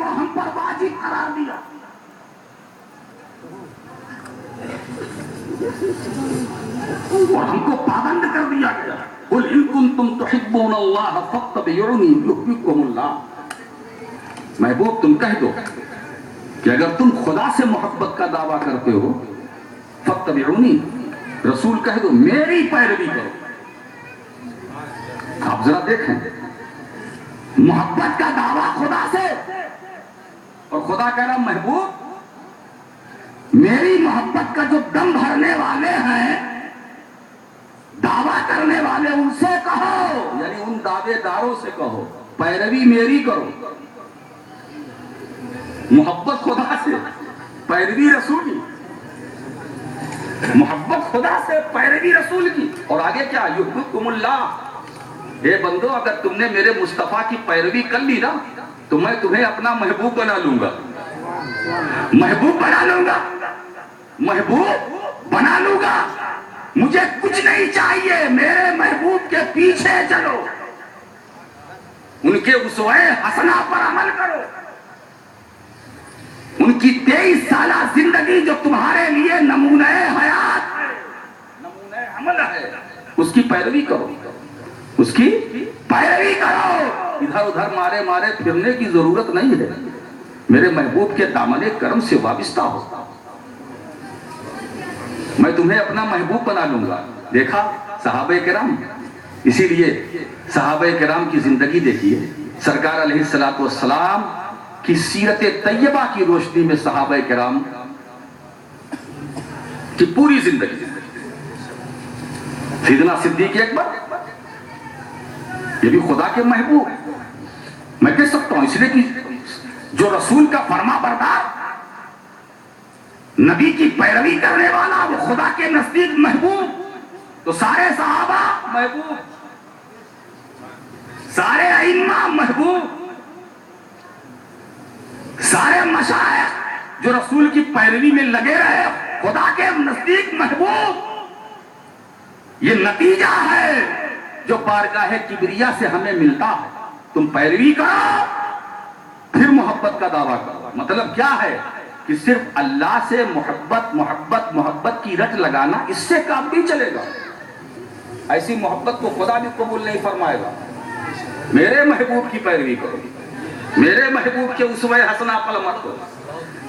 کو ہم پر واجب قرار دیا. اور ہم کو پابند کر دیا گیا. قل ان کنتم تحبون اللہ فاتبعونی یحببکم اللہ. محبوب تم کہہ دو کہ اگر تم خدا سے محبت کا دعویٰ کرتے ہو فاتبعونی، رسول کہہ دو میری پیروی کرو. آپ ذرا دیکھیں محبت کا دعویٰ خدا سے، اور خدا کہہ رہا محبوب میری محبت کا جو دم بھرنے والے ہیں، دعویٰ کرنے والے، ان سے کہو، یعنی ان دعوے داروں سے کہو پیروی میری کرو. محبت خدا سے پیروی رسول کی، محبت خدا سے پیروی رسول کی. اور آگے کیا؟ یحببکم اللہ. اے بندو اگر تم نے میرے مصطفیٰ کی پیروی کر لی نا تو میں تمہیں اپنا محبوب بنا لوں گا. محبوب بنا لوں گا، محبوب بنا لوں گا. مجھے کچھ نہیں چاہیے، میرے محبوب کے پیچھے چلو، ان کے اسوہ حسنہ پر عمل کرو. ان کی 23 سالہ زندگی جو تمہارے لیے نمونہ حیات ہے، نمونہ عمل ہے، اس کی پیروی کرو، اس کی پیروی کرو. ادھر ادھر مارے مارے پھرنے کی ضرورت نہیں ہے. میرے محبوب کے دامن کرم سے وابستہ ہو، میں تمہیں اپنا محبوب بنا لوں گا. دیکھا صحابہ کرام، اسی لیے صحابہ کرام کی زندگی دیکھیے. سرکار علیہ الصلوۃ والسلام کی سیرت طیبہ کی روشنی میں صحابہ کرام کی پوری زندگی. سیدنا صدیق اکبر یہ بھی خدا کے محبوب، میں کہہ سکتا ہوں اس لیے کہ جو رسول کا فرما بردار، نبی کی پیروی کرنے والا، وہ خدا کے نزدیک محبوب. تو سارے صحابہ محبوب، سارے ائمہ محبوب، سارے مشائخ جو رسول کی پیروی میں لگے رہے خدا کے نزدیک محبوب. یہ نتیجہ ہے جو بارگاہ کبریا سے ہمیں ملتا ہے. تم پیروی کرو پھر محبت کا دعویٰ کرو. مطلب کیا ہے کہ صرف اللہ سے محبت محبت محبت کی رٹ لگانا، اس سے کام نہیں چلے گا. ایسی محبت کو خدا بھی قبول نہیں فرمائے گا. میرے محبوب کی پیروی کرو، میرے محبوب کے اسوہ حسنہ پر عمل کرو.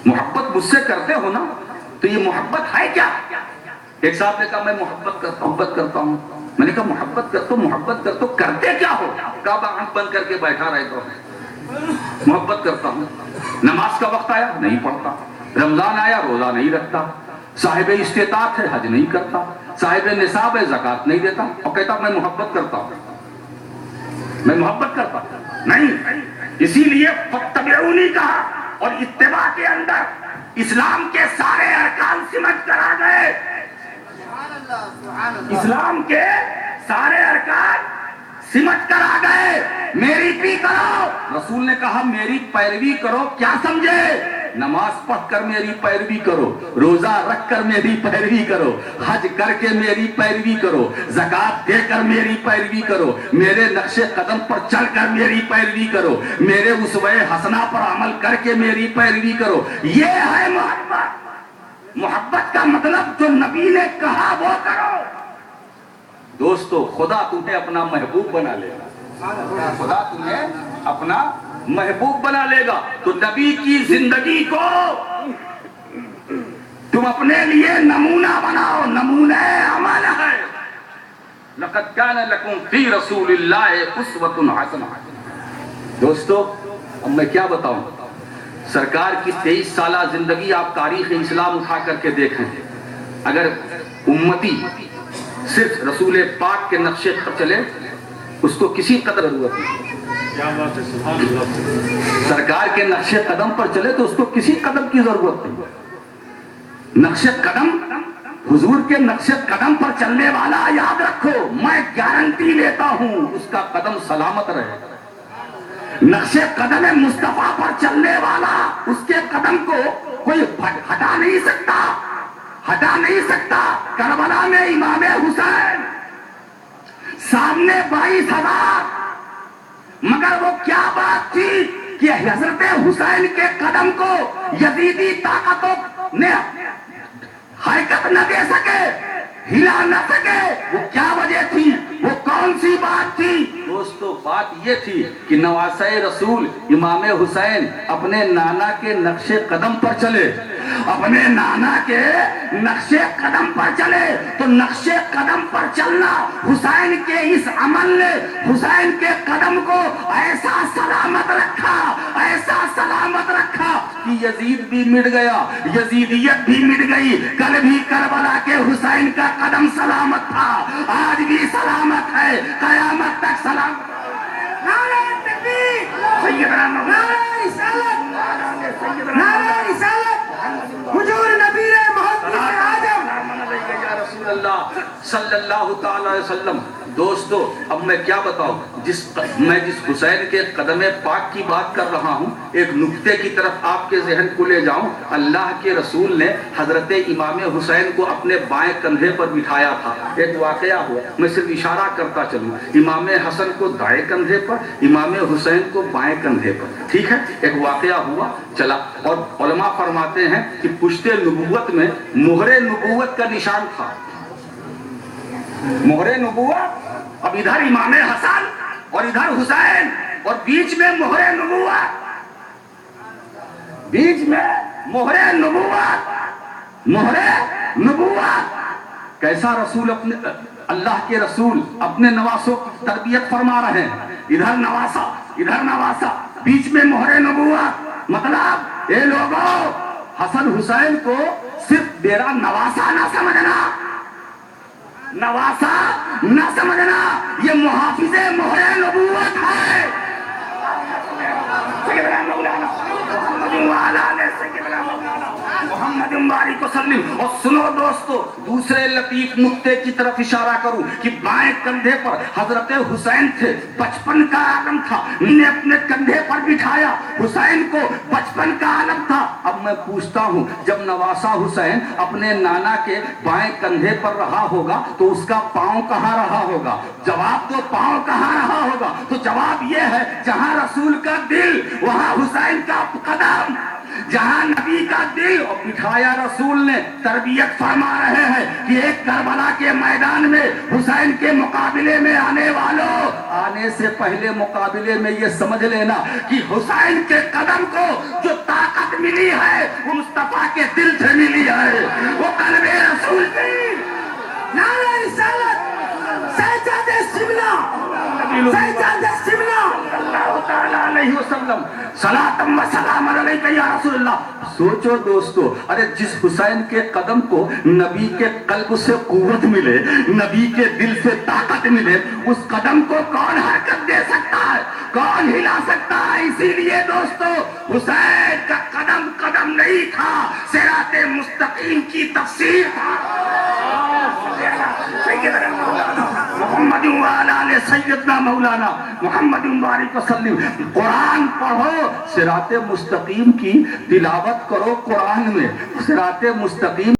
محبت مجھ سے کرتے ہو نا تو یہ محبت ہے کیا؟ ایک صاحب نے کہا میں محبت کرتا ہوں. میں نے کہا محبت کرتا ہوں کرتے کیا ہو؟ کہا آنکھ بند کر کے بیٹھا رہتا ہوں. محبت کرتا ہوں. نماز کا وقت آیا نہیں پڑھتا، رمضان آیا روزہ نہیں رکھتا، صاحب استطاعت ہے حج نہیں کرتا، صاحب نصاب ہے زکات نہیں دیتا، اور کہتا میں محبت کرتا ہوں. میں محبت کرتا ہوں نہیں. اسی لیے فاتبعونی کہا، اور اتباع کے اندر اسلام کے سارے ارکان سمٹ کر آ گئے. اسلام کے سارے ارکان سمٹ کر آ گئے. میری پی کرو. رسول نے کہا میری پیروی کرو، کیا سمجھے؟ نماز پڑھ کر میری پیروی کرو، روزہ رکھ کر میری پیروی کرو، حج کر کے میری پیروی کرو، زکات دے کر میری پیروی کرو، میرے نقش قدم پر چل کر میری پیروی کرو، میرے اسوہ حسنہ پر عمل کر کے میری پیروی کرو. یہ ہے محبت. محبت کا مطلب جو نبی نے کہا وہ کرو. دوستو خدا تمہیں اپنا محبوب بنا لے گا. خدا تمہیں اپنا محبوب بنا لے گا. تو نبی کی زندگی کو تم اپنے لیے نمونہ بناؤ. نمونہ عمل ہے. لقد كان لكم في رسول الله اسوة حسنة. دوستو اب میں کیا بتاؤں، سرکار کی 23 سالہ زندگی آپ تاریخ اسلام اٹھا کر کے دیکھیں. اگر امتی صرف رسول پاک کے نقشے پر چلے اس کو کسی قدر ضرورت نہیں. سرکار کے نقشے قدم پر چلے تو اس کو کسی قدم کی ضرورت نہیں. نقشے قدم، حضور کے نقشے قدم پر چلنے والا یاد رکھو میں گارنٹی لیتا ہوں اس کا قدم سلامت رہے. نقشے قدم مصطفیٰ پر چلنے والا اس کے قدم کو کوئی ہٹا نہیں سکتا، ہٹا نہیں سکتا. کربلا میں امام حسین سامنے 22,000، مگر وہ کیا بات تھی کہ حضرت حسین کے قدم کو یزیدی طاقتوں نے حرکت نہ دے سکے، ہلا نہ سکے، وہ کیا وجہ تھی؟ وہ کون سی بات تھی؟ دوستو بات یہ تھی کہ نواسہ رسول امام حسین اپنے نانا کے نقش قدم پر چلے، اپنے نانا کے نقش قدم پر چلے، تو نقش قدم پر چلنا حسین کے اس عمل نے حسین کے قدم کو ایسا سلامت رکھا، ایسا سلامت رکھا کہ یزید بھی مٹ گیا، یزیدیت بھی مٹ گئی۔ کل بھی کربلا کے حسین کا قدم سلامت تھا، آج بھی سلامت ہے، قیامت تک سلامت۔ نعرہ تکبیر، سیدنا نعرہ رسالت، نعرہ رسالت، حضور نبی محمد اعظم یا رسول اللہ صلی اللہ تعالی علیہ وسلم۔ دوستو اب میں کیا بتاؤں، میں جس حسین کے قدم پاک کی بات کر رہا ہوں، ایک نکتے کی طرف آپ کے ذہن کو لے جاؤں۔ اللہ کے رسول نے حضرت امام حسین کو اپنے بائیں کندھے پر بٹھایا تھا، ایک واقعہ ہوا، میں صرف اشارہ کرتا چلوں، امام حسن کو دائیں کندھے پر، امام حسین کو بائیں کندھے پر، ٹھیک ہے، ایک واقعہ ہوا چلا، اور علماء فرماتے ہیں کہ پشت نبوت میں مہر نبوت کا نشان تھا، مہر نبوت، اب ادھر امام حسن اور ادھر حسین، اور بیچ میں مہر نبوت، بیچ میں مہر نبوت، مہر نبوت۔ کیسا رسول اپنے اللہ کے رسول اپنے نواسوں کی تربیت فرما رہے ہیں، ادھر نواسا ادھر نواسا، بیچ میں مہر نبوت۔ مطلب اے لوگوں، حسن حسین کو صرف میرا نواسا نہ سمجھنا، نواسا نہ سمجھنا، یہ محافظ مہر نبوت ہے۔ محمد بارک وسلم۔ اور سنو دوستو، دوسرے لطیف نقطے کی طرف اشارہ کروں کہ بائیں کندھے پر حضرت حسین تھے، بچپن کا عالم تھا، نے اپنے کندھے پر بٹھایا، حسین کو بچپن کا عالم تھا۔ اب میں پوچھتا ہوں، جب نواسہ حسین اپنے نانا کے بائیں کندھے پر رہا ہوگا تو اس کا پاؤں کہاں رہا ہوگا؟ جواب تو پاؤں کہاں رہا ہوگا؟ تو جواب یہ ہے، جہاں رسول کا دل وہاں حسین کا قدم، جہاں نبی کا دل، اور بٹھایا رسول نے۔ تربیت فرما رہے ہیں کہ ایک کربلا کے میدان میں حسین کے مقابلے میں آنے والوں، آنے سے پہلے مقابلے میں یہ سمجھ لینا کہ حسین کے قدم کو جو طاقت ملی ہے وہ مصطفیٰ کے دل سے ملی ہے، وہ قلب رسول کی۔ نعرہ رسالت، سجاد شملہ، سجاد شملہ اللہ تعالی علیہ وسلم، صلاۃ و سلام علیک یا رسول اللہ۔ سوچو دوستو، ارے جس حسین کے قدم کو نبی کے قلب سے قوت ملے، نبی کے دل سے طاقت ملے، اس قدم کو کون حرکت دے سکتا ہے، کون ہلا سکتا ہے؟ اسی لیے دوستو، حسین کا قدم قدم نہیں تھا، صراط مستقیم کی تفسیر تھا۔ محمد وعلی سیدنا مولانا محمد بارک وسلم۔ قرآن پڑھو، صراط مستقیم کی تلاوت کرو، قرآن میں صراط مستقیم